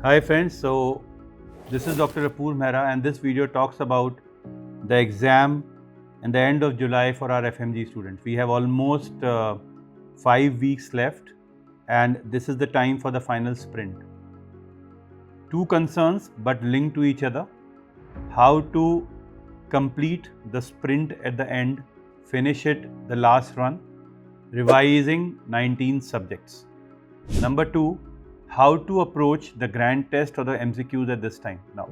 Hi friends, so this is Dr. Apurv Mehra and this video talks about the exam and the end of July for our FMGE students. We have almost 5 weeks left and this is the time for the final sprint. Two concerns but linked to each other: how to complete the sprint at the end, finish it the last run, revising 19 subjects. Number two, how to approach the grand test or the MCQs at this time. Now,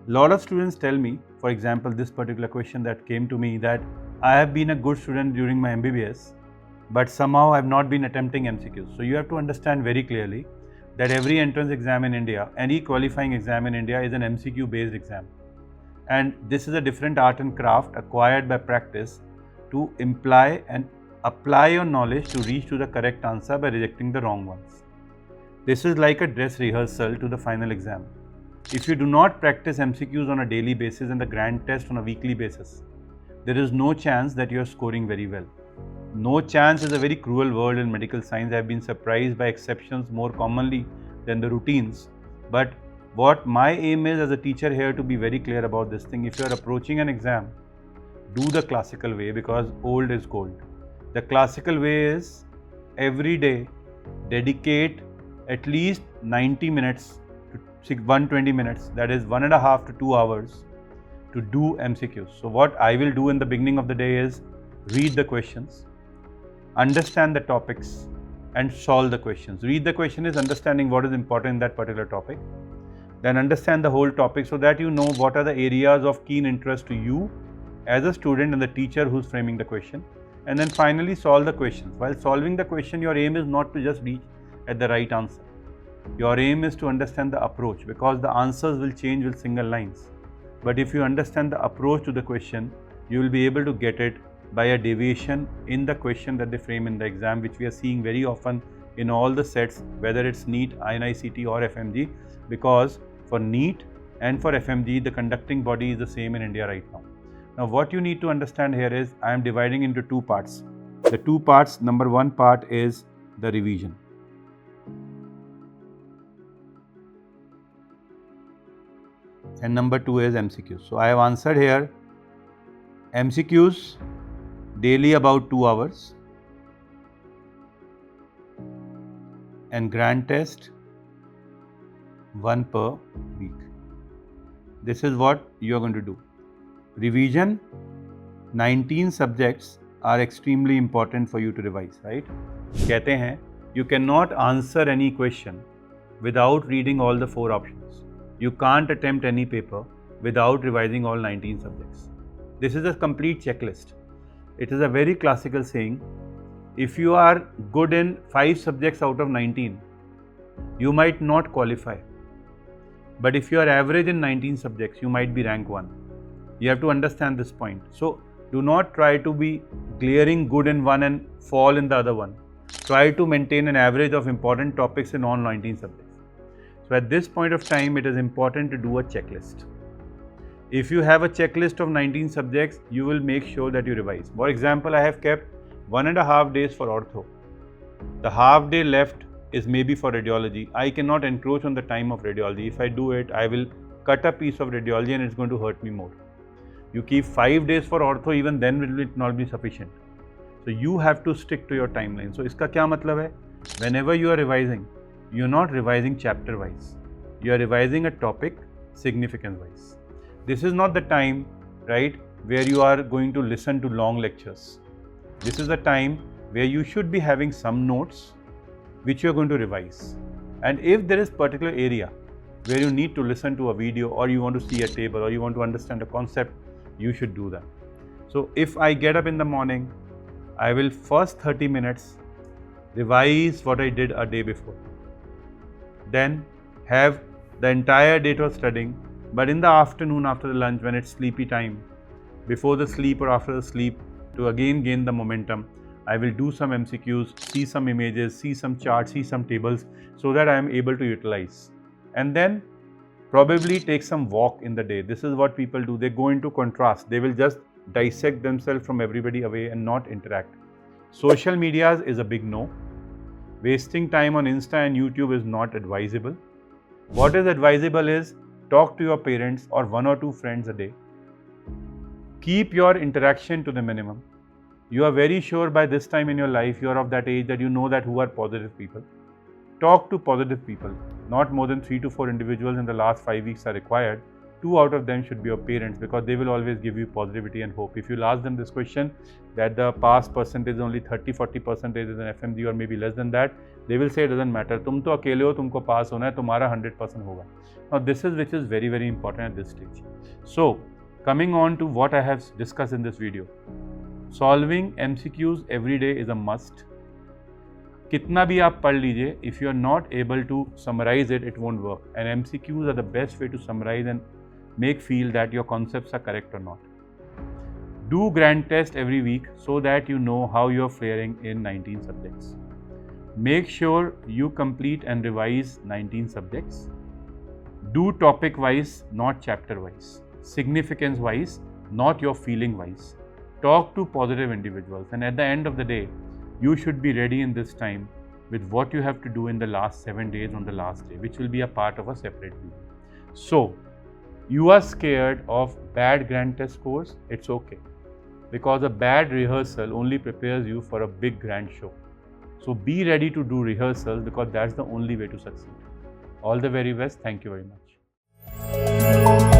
a lot of students tell me, for example, this particular question that came to me, that I have been a good student during my MBBS, but somehow I have not been attempting MCQs. So you have to understand very clearly that every entrance exam in India, any qualifying exam in India is an MCQ-based exam. And this is a different art and craft acquired by practice to imply and apply your knowledge to reach to the correct answer by rejecting the wrong ones. This is like a dress rehearsal to the final exam. If you do not practice MCQs on a daily basis and the grand test on a weekly basis, there is no chance that you are scoring very well. No chance is a very cruel word in medical science. I have been surprised by exceptions more commonly than the routines. But what my aim is as a teacher here to be very clear about this thing: if you are approaching an exam, do the classical way, because old is gold. The classical way is every day dedicate at least 90 minutes to 120 minutes, that is 1.5 to 2 hours, to do MCQs. So what I will do in the beginning of the day is read the questions, understand the topics and solve the questions. Read the question is understanding what is important in that particular topic. Then understand the whole topic so that you know what are the areas of keen interest to you as a student and the teacher who's framing the question. And then finally solve the questions. While solving the question, your aim is not to just reach at the right answer. Your aim is to understand the approach, because the answers will change with single lines. But if you understand the approach to the question, you will be able to get it by a deviation in the question that they frame in the exam, which we are seeing very often in all the sets, whether it's NEET, INICT or FMG, because for NEET and for FMG, the conducting body is the same in India right now. Now, what you need to understand here is I am dividing into two parts. The two parts, number one part is the revision. And number two is MCQs. So I have answered here MCQs daily about 2 hours and grand test 1 per week. This is what you are going to do. Revision, 19 subjects are extremely important for you to revise, right? कहते हैं you cannot answer any question without reading all the 4 options. You can't attempt any paper without revising all 19 subjects. This is a complete checklist. It is a very classical saying: if you are good in 5 subjects out of 19, you might not qualify. But if you are average in 19 subjects, you might be rank 1. You have to understand this point. So do not try to be glaring good in one and fall in the other one. Try to maintain an average of important topics in all 19 subjects. So at this point of time, it is important to do a checklist. If you have a checklist of 19 subjects, you will make sure that you revise. For example, I have kept 1.5 days for ortho. The half day left is maybe for radiology. I cannot encroach on the time of radiology. If I do it, I will cut a piece of radiology and it's going to hurt me more. You keep 5 days for ortho, even then will it not be sufficient. So you have to stick to your timeline. So iska kya matlab hai? Whenever you are revising, you are not revising chapter wise. You are revising a topic significance wise. This is not the time, right, where you are going to listen to long lectures. This is the time where you should be having some notes which you are going to revise. And if there is particular area where you need to listen to a video, or you want to see a table, or you want to understand a concept, you should do that. So if I get up in the morning, I will first 30 minutes revise what I did a day before. Then have the entire day for studying, but in the afternoon after the lunch, when it's sleepy time, before the sleep or after the sleep, to again gain the momentum, I will do some MCQs, see some images, see some charts, see some tables, so that I am able to utilize. And then probably take some walk in the day. This is what people do. They go into contrast. They will just dissect themselves from everybody away and not interact. Social media is a big no. Wasting time on Insta and YouTube is not advisable. What is advisable is talk to your parents or 1 or 2 friends a day. Keep your interaction to the minimum. You are very sure by this time in your life, you are of that age that you know that who are positive people. Talk to positive people. Not more than 3 to 4 individuals in the last 5 weeks are required. 2 out of them should be your parents, because they will always give you positivity and hope. If you ask them this question, that the pass percentage is only 30-40% is in FMG or maybe less than that, they will say it doesn't matter. तुम तो अकेले हो, तुमको पास होना है, तुम्हारा 100% होगा. Now this is which is very, very important at this stage. So coming on to what I have discussed in this video. Solving MCQs every day is a must. कितना भी आप पढ़ लीजिए, if you are not able to summarize it, it won't work. And MCQs are the best way to summarize and make feel that your concepts are correct or not. Do grand test every week so that you know how you are faring in 19 subjects. Make sure you complete and revise 19 subjects. Do topic wise, not chapter wise. Significance wise, not your feeling wise. Talk to positive individuals, and at the end of the day, you should be ready in this time with what you have to do in the last 7 days on the last day, which will be a part of a separate video. So, you are scared of bad grand test scores, it's okay. Because a bad rehearsal only prepares you for a big grand show. So be ready to do rehearsals, because that's the only way to succeed. All the very best. Thank you very much.